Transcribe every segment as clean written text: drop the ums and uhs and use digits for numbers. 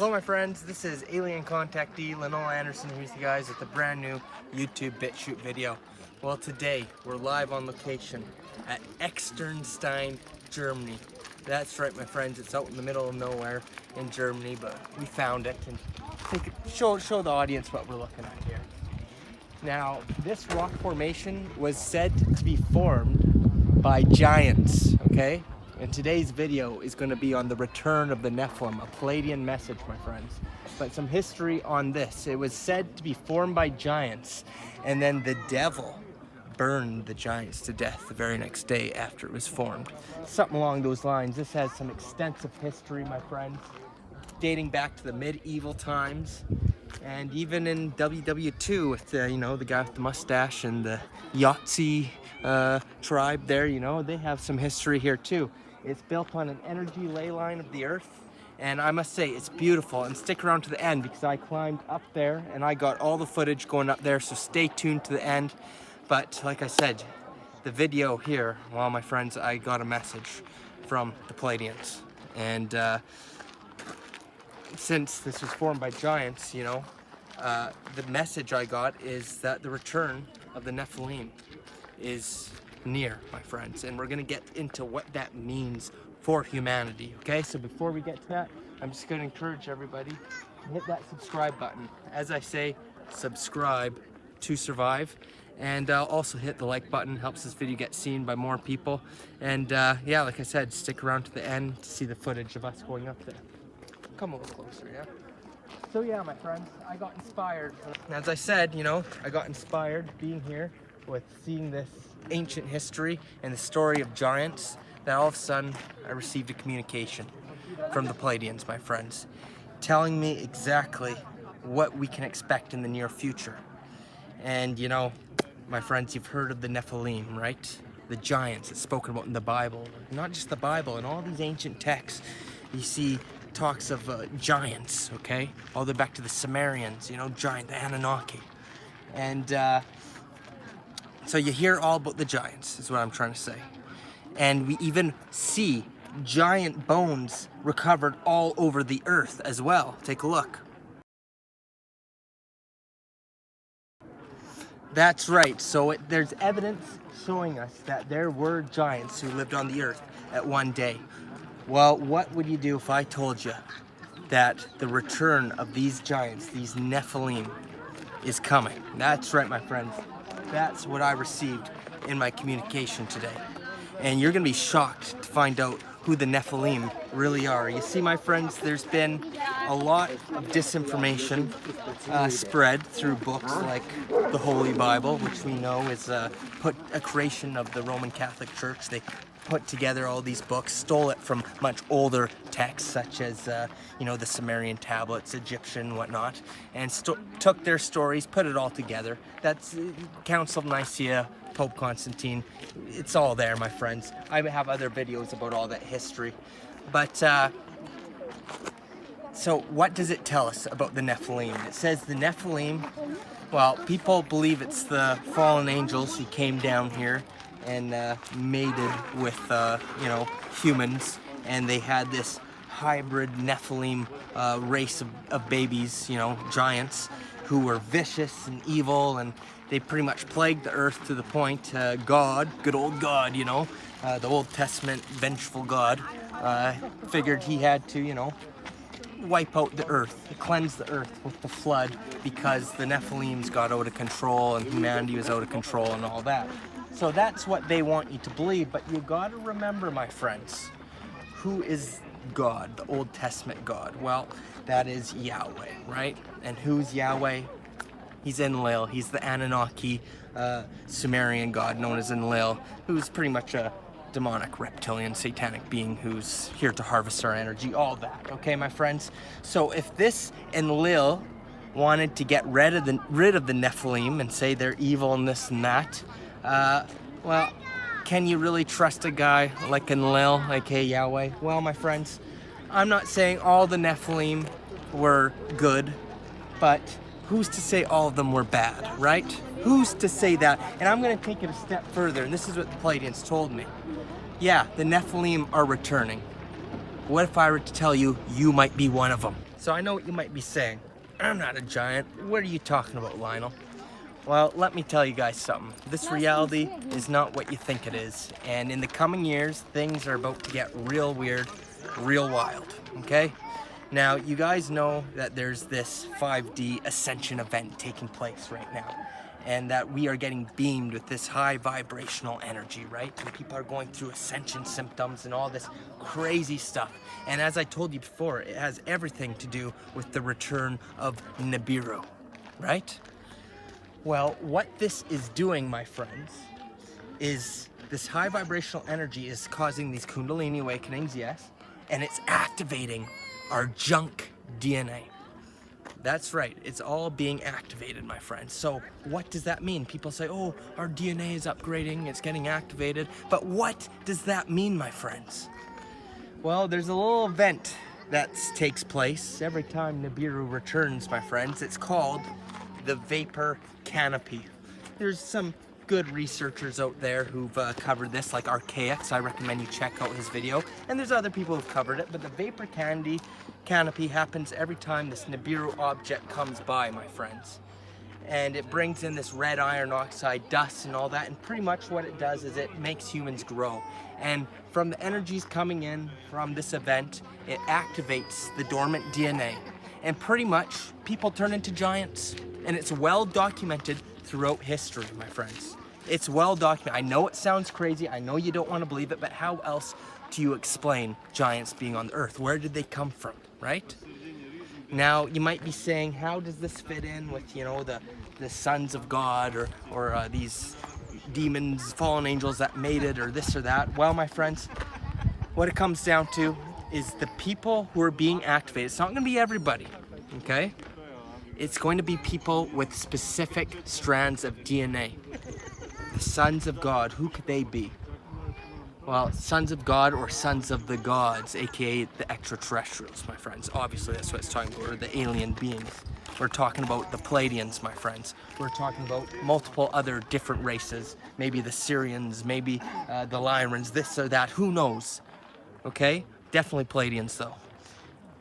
Hello my friends, this is alien contactee Linol Anderson here with you guys with a brand new YouTube BitChute video. Well, today we're live on location at Externstein Germany. That's right my friends, it's out in the middle of nowhere in Germany, but we found it and show the audience what we're looking at here. Now, this rock formation was said to be formed by giants, okay? And today's video is going to be on the return of the Nephilim, a Pleiadian message, my friends. But some history on this. It was said to be formed by giants, and then the devil burned the giants to death the very next day after it was formed. Something along those lines. This has some extensive history, my friends, dating back to the medieval times. And even in WW2 with the, the guy with the mustache and the Yahtzee tribe there, they have some history here too. It's built on an energy ley line of the earth, and I must say it's beautiful. And stick around to the end because I climbed up there and I got all the footage going up there, so stay tuned to the end. But like I said, the video here, well my friends, I got a message from the Pleiadians, and since this was formed by giants, the message I got is that the return of the Nephilim is near, my friends, and we're gonna get into what that means for humanity. Okay, so before we get to that, I'm just gonna encourage everybody to hit that subscribe button. As I say, subscribe to survive, and also hit the like button. Helps this video get seen by more people. And yeah, like I said, stick around to the end to see the footage of us going up there. Come a little closer, yeah. So yeah, my friends, I got inspired. As I said, I got inspired being here with seeing this ancient history and the story of giants, that all of a sudden I received a communication from the Pleiadians, my friends, telling me exactly what we can expect in the near future. And my friends, you've heard of the Nephilim, right? The giants that's spoken about in the Bible. Not just the Bible, in all these ancient texts, you see talks of giants, okay? All the way back to the Sumerians, giant, the Anunnaki. And so you hear all about the giants, is what I'm trying to say. And we even see giant bones recovered all over the earth as well. Take a look. That's right, so there's evidence showing us that there were giants who lived on the earth at one day. Well, what would you do if I told you that the return of these giants, these Nephilim, is coming? That's right, my friends. That's what I received in my communication today. And you're going to be shocked to find out who the Nephilim really are. You see, my friends, there's been a lot of disinformation spread through books like the Holy Bible, which we know is a creation of the Roman Catholic Church. They put together all these books, stole it from much older texts such as the Sumerian tablets, Egyptian, whatnot, and took their stories, put it all together. That's Council of Nicaea, Pope Constantine. It's all there, my friends. I have other videos about all that history. But so what does it tell us about the Nephilim? It says the Nephilim, well, people believe it's the fallen angels who came down here and mated with humans, and they had this hybrid Nephilim race of babies, giants, who were vicious and evil, and they pretty much plagued the earth to the point God, good old God, the Old Testament vengeful God, figured he had to, wipe out the earth, cleanse the earth with the flood, because the Nephilims got out of control and humanity was out of control and all that. So that's what they want you to believe, but you gotta remember, my friends, who is God, the Old Testament God? Well, that is Yahweh, right? And who's Yahweh? He's Enlil. He's the Anunnaki Sumerian god known as Enlil, who's pretty much a demonic, reptilian, satanic being who's here to harvest our energy, all that, okay, my friends? So if this Enlil wanted to get rid of the Nephilim and say they're evil and this and that, well, can you really trust a guy like Enlil, aka Yahweh? Well, my friends, I'm not saying all the Nephilim were good, but who's to say all of them were bad, right? Who's to say that? And I'm going to take it a step further, and this is what the Pleiadians told me. Yeah, the Nephilim are returning. What if I were to tell you, you might be one of them? So I know what you might be saying. I'm not a giant. What are you talking about, Linol? Well, let me tell you guys something. This reality is not what you think it is. And in the coming years, things are about to get real weird, real wild, okay? Now, you guys know that there's this 5D ascension event taking place right now, and that we are getting beamed with this high vibrational energy, right? And people are going through ascension symptoms and all this crazy stuff. And as I told you before, it has everything to do with the return of Nibiru, right? Well, what this is doing, my friends, is this high vibrational energy is causing these Kundalini awakenings, yes, and it's activating our junk DNA. That's right, it's all being activated, my friends. So what does that mean? People say, oh, our DNA is upgrading, it's getting activated. But what does that mean, my friends? Well, there's a little event that takes place every time Nibiru returns, my friends. It's called the vapor canopy. There's some good researchers out there who've covered this, like Archaics. I recommend you check out his video. And there's other people who've covered it, but the vapor canopy happens every time this Nibiru object comes by, my friends. And it brings in this red iron oxide dust and all that, and pretty much what it does is it makes humans grow. And from the energies coming in from this event, it activates the dormant DNA. And pretty much people turn into giants. And it's well documented throughout history, my friends. It's well documented. I know it sounds crazy. I know you don't want to believe it, but how else do you explain giants being on the earth? Where did they come from, right? Now, you might be saying, how does this fit in with, you know, the sons of God or these demons, fallen angels that made it, or this or that? Well, my friends, what it comes down to is the people who are being activated. It's not going to be everybody, okay? It's going to be people with specific strands of DNA. The sons of God, who could they be? Well, sons of God or sons of the gods, aka the extraterrestrials, my friends. Obviously, that's what it's talking about, or the alien beings. We're talking about the Pleiadians, my friends. We're talking about multiple other different races. Maybe the Syrians, maybe the Lyrans, this or that, who knows? Okay? Definitely Pleiadians, though.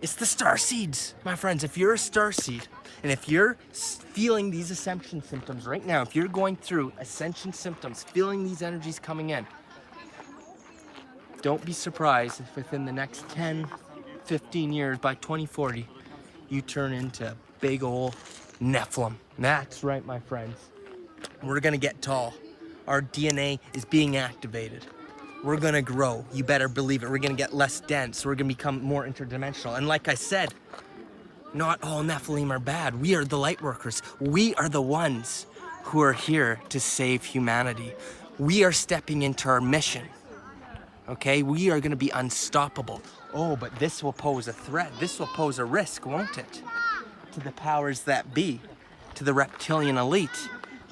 It's the star seeds, my friends. If you're a star seed, and if you're feeling these ascension symptoms right now, if you're going through ascension symptoms, feeling these energies coming in, don't be surprised if within the next 10, 15 years, by 2040, you turn into big old Nephilim. That's right, my friends. We're gonna get tall. Our DNA is being activated. We're gonna grow. You better believe it. We're gonna get less dense. We're gonna become more interdimensional. And like I said, not all Nephilim are bad. We are the light workers. We are the ones who are here to save humanity. We are stepping into our mission. Okay, we are gonna be unstoppable. Oh, but this will pose a threat. This will pose a risk, won't it? To the powers that be, to the reptilian elite,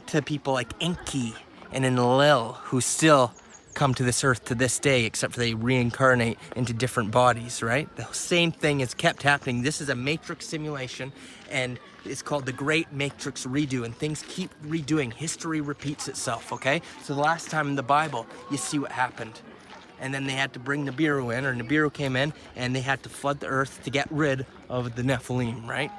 to people like Enki and Enlil, who still come to this earth to this day, except for they reincarnate into different bodies, right? The same thing has kept happening. This is a matrix simulation, and it's called the Great Matrix Redo, and things keep redoing. History repeats itself, okay? So the last time in the Bible, you see what happened. And then they had to bring Nibiru in, or Nibiru came in, and they had to flood the earth to get rid of the Nephilim, right?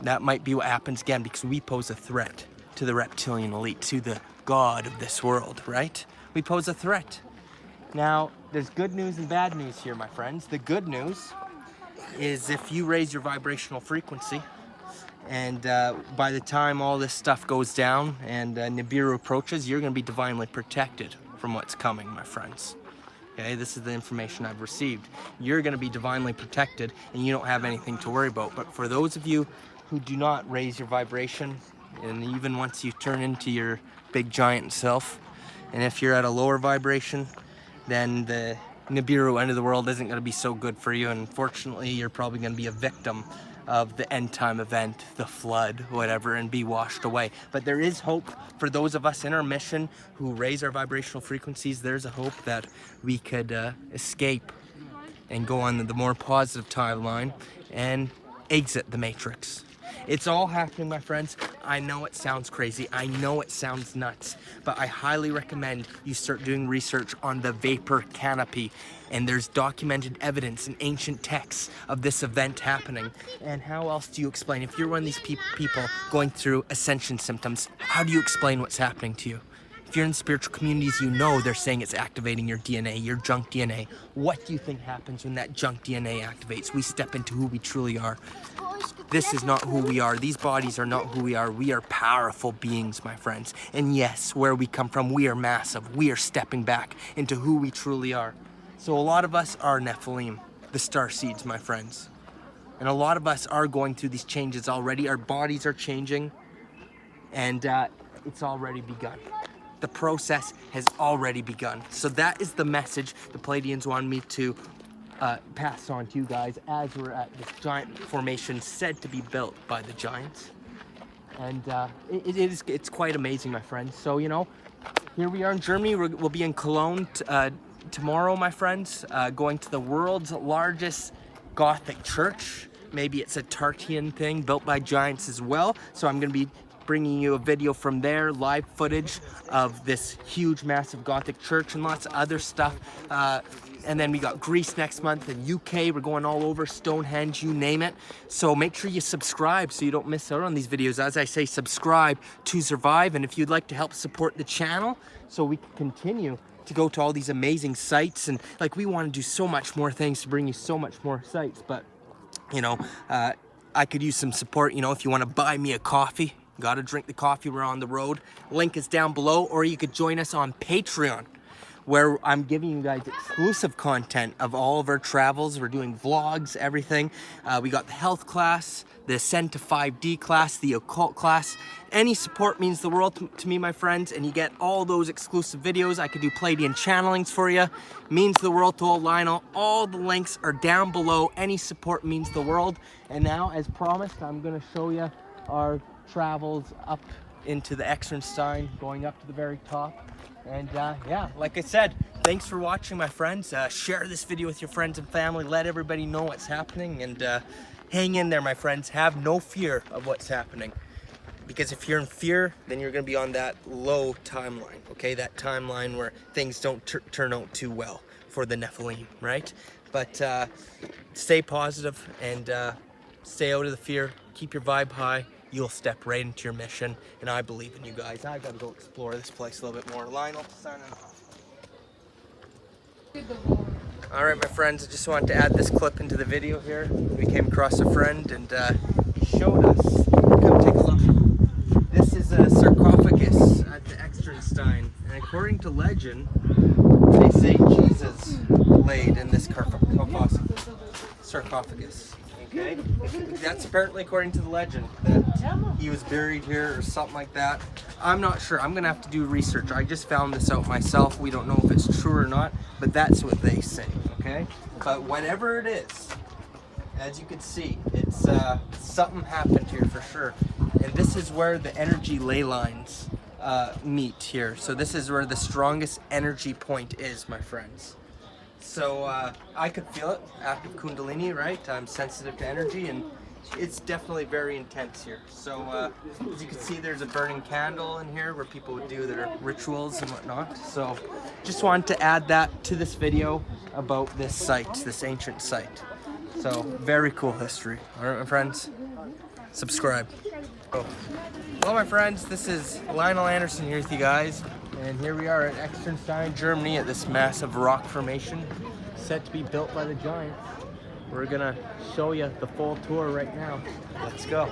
That might be what happens again, because we pose a threat to the reptilian elite, to the God of this world, right? We pose a threat. Now, there's good news and bad news here, my friends. The good news is if you raise your vibrational frequency, and by the time all this stuff goes down and Nibiru approaches, you're going to be divinely protected from what's coming, my friends. Okay, this is the information I've received. You're going to be divinely protected, and you don't have anything to worry about. But for those of you who do not raise your vibration, and even once you turn into your big giant self, and if you're at a lower vibration, then the Nibiru end of the world isn't going to be so good for you. And unfortunately, you're probably going to be a victim of the end time event, the flood, whatever, and be washed away. But there is hope for those of us in our mission who raise our vibrational frequencies. There's a hope that we could escape and go on the more positive timeline and exit the matrix. It's all happening, my friends. I know it sounds crazy. I know it sounds nuts, but I highly recommend you start doing research on the vapor canopy. And there's documented evidence in ancient texts of this event happening. And how else do you explain? If you're one of these people going through ascension symptoms, how do you explain what's happening to you? If you're in spiritual communities, you know they're saying it's activating your DNA, your junk DNA. What do you think happens when that junk DNA activates? We step into who we truly are. This is not who we are. These bodies are not who we are. We are powerful beings, my friends. And yes, where we come from, we are massive. We are stepping back into who we truly are. So a lot of us are Nephilim, the star seeds, my friends. And a lot of us are going through these changes already. Our bodies are changing, and it's already begun. The process has already begun. So that is the message the Pleiadians want me to pass on to you guys as we're at this giant formation said to be built by the giants. And it's quite amazing, my friends. So, you know, here we are in Germany. We'll be in Cologne tomorrow, my friends, going to the world's largest Gothic church. Maybe it's a Tartian thing built by giants as well. So I'm going to be bringing you a video from there, live footage of this huge, massive Gothic church and lots of other stuff. And then we got Greece next month and UK. We're going all over, Stonehenge, you name it. So make sure you subscribe so you don't miss out on these videos. As I say, subscribe to survive. And if you'd like to help support the channel so we can continue to go to all these amazing sites, and like we want to do so much more things to bring you so much more sites, but you know, I could use some support. You know, if you want to buy me a coffee, gotta drink the coffee, we're on the road. Link is down below, or you could join us on Patreon, where I'm giving you guys exclusive content of all of our travels. We're doing vlogs, everything. We got the health class, the Ascend to 5D class, the occult class. Any support means the world to me, my friends, and you get all those exclusive videos. I could do Pleiadian channelings for you. Means the world to old Lionel. All the links are down below. Any support means the world. And now, as promised, I'm gonna show you our travels up into the Externstein, going up to the very top. And yeah, like I said, thanks for watching, my friends. Share this video with your friends and family. Let everybody know what's happening, and hang in there, my friends. Have no fear of what's happening, because if you're in fear, then you're going to be on that low timeline, okay? That timeline where things don't turn out too well for the Nephilim, right? But stay positive and stay out of the fear. Keep your vibe high. You'll step right into your mission, and I believe in you guys. I gotta go explore this place a little bit more. Lionel, signing off. All right, my friends, I just wanted to add this clip into the video here. We came across a friend, and he showed us. Come take a look. This is a sarcophagus at the Externstein, and according to legend, they say Jesus laid in this sarcophagus. Okay, that's apparently according to the legend, that he was buried here or something like that. I'm not sure. I'm gonna have to do research. I just found this out myself. We don't know if it's true or not, but that's what they say. Okay, but whatever it is, as you can see, it's something happened here for sure. And this is where the energy ley lines meet here. So this is where the strongest energy point is, my friends. So I could feel it, active Kundalini, right? I'm sensitive to energy, and it's definitely very intense here. So as you can see, there's a burning candle in here where people would do their rituals and whatnot. So just wanted to add that to this video about this site, this ancient site. So very cool history. All right, my friends, subscribe. Hello, my friends, this is Linol Anderson here with you guys. And here we are at Externstein Germany at this massive rock formation set to be built by the giants. We're gonna show you the full tour right now. Let's go.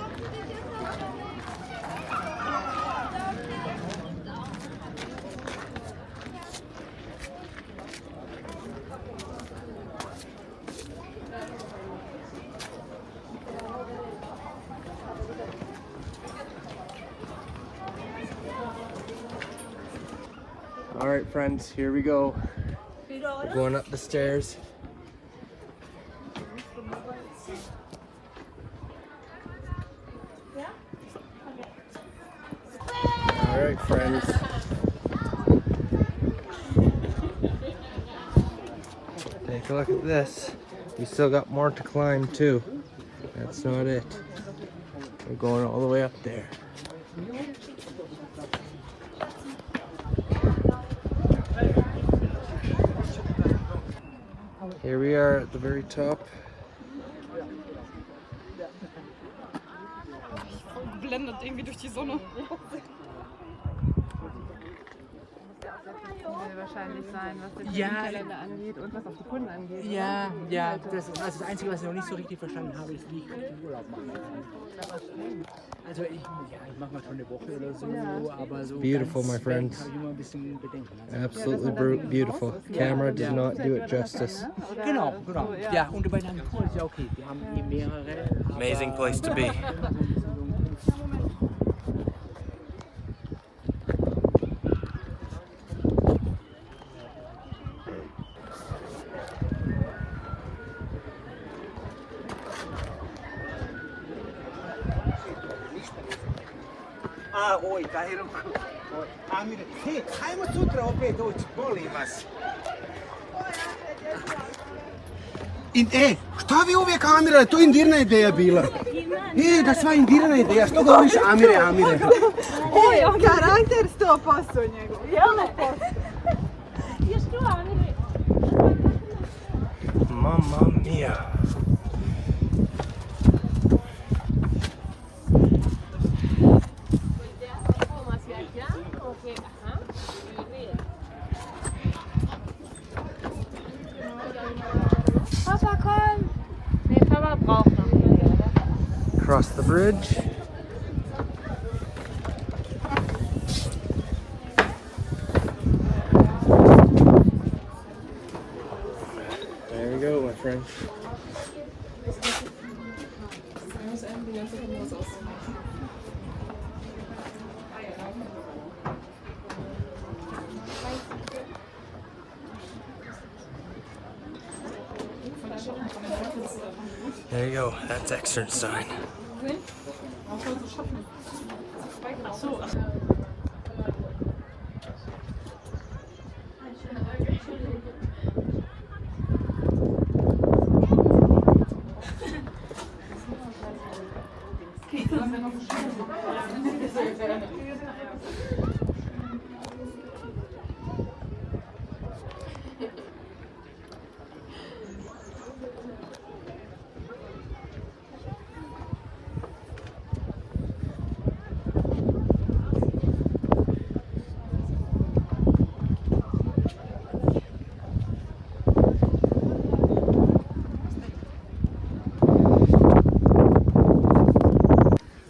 All right, friends, here we go. We're going up the stairs. All right, friends. Take a look at this. We still got more to climb too. That's not it. We're going all the way up there. Here we are at the very top. Blendet irgendwie durch die Sonne. Wahrscheinlich sein, was den Kalender angeht und was auch die Kunden angeht. Ja, ja, das ist also das Einzige, was ich noch nicht so richtig verstanden habe, ist, wie ich richtig Urlaub machen kann. Also ich mache mal schon eine Woche oder so, aber so Beautiful, my friends. habe ich immer ein bisschen Bedenken. Absolutely beautiful. Camera does not do it justice. Genau. Ja, und bei einer Tour ist ja okay. Wir haben mehrere. Amazing place to be. Oj, taj ruku. Amire, hajmo sutra opet doći, molim vas. Šta vi uvijek Amire, to je indirna ideja bila. Da sva indirna ideja, što govoriš Amire? On karakter 100% njegov. Jel ne? Još tu Amire. Mamma mia. Across the bridge. There you go, my friend. There you go, that's Externstein.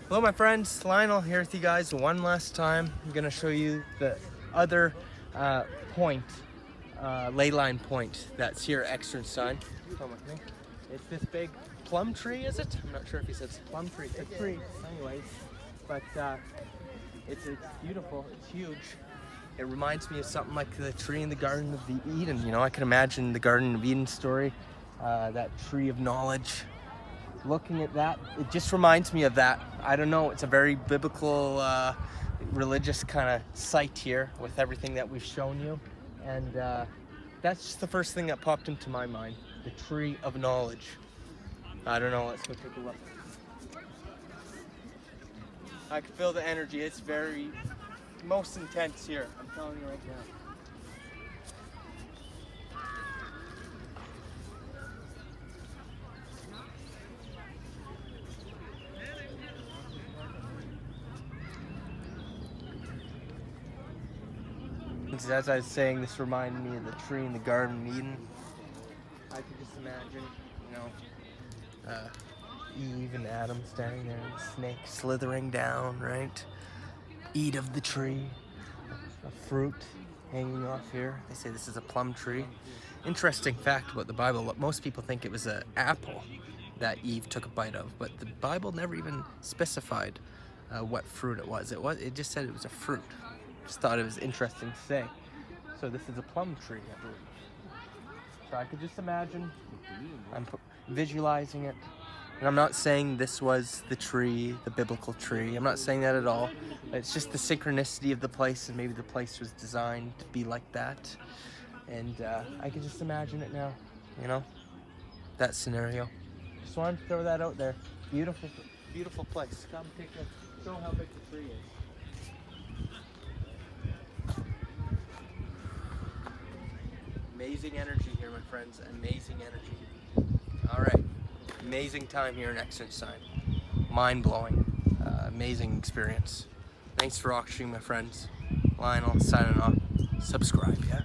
Hello my friends, Lionel here with you guys one last time. I'm going to show you the other ley line point that's here at Externstein. Come with me. It's this big plum tree, is it? I'm not sure if he said it's a plum tree. It's a tree, anyways. But it's beautiful, it's huge. It reminds me of something like the tree in the Garden of Eden. You know, I can imagine the Garden of Eden story, that tree of knowledge. Looking at that, it just reminds me of that. I don't know, it's a very biblical, religious kind of site here with everything that we've shown you. And that's just the first thing that popped into my mind, the tree of knowledge. I don't know, let's go take a look. I can feel the energy, it's most intense here, I'm telling you right now. As I was saying, this reminded me of the tree in the Garden of Eden. I could just imagine, you know, Eve and Adam standing there and the snake slithering down, right? Eat of the tree, a fruit hanging off here. They say this is a plum tree. Interesting fact about the Bible, most people think it was an apple that Eve took a bite of, but the Bible never even specified what fruit it was. It just said it was a fruit. Just thought it was interesting to say. So this is a plum tree, I believe. So I could just imagine, I'm visualizing it. And I'm not saying this was the tree, the biblical tree. I'm not saying that at all. It's just the synchronicity of the place, and maybe the place was designed to be like that. And I can just imagine it now, you know, that scenario. Just wanted to throw that out there. Beautiful beautiful place. Come take a show how big the tree is. Amazing energy here, my friends. Amazing energy. All right. Amazing time here in Externstein. Mind-blowing. Amazing experience. Thanks for watching, my friends. Lionel signing off. Subscribe, yeah?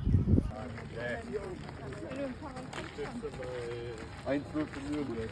1-0 für Nürnberg.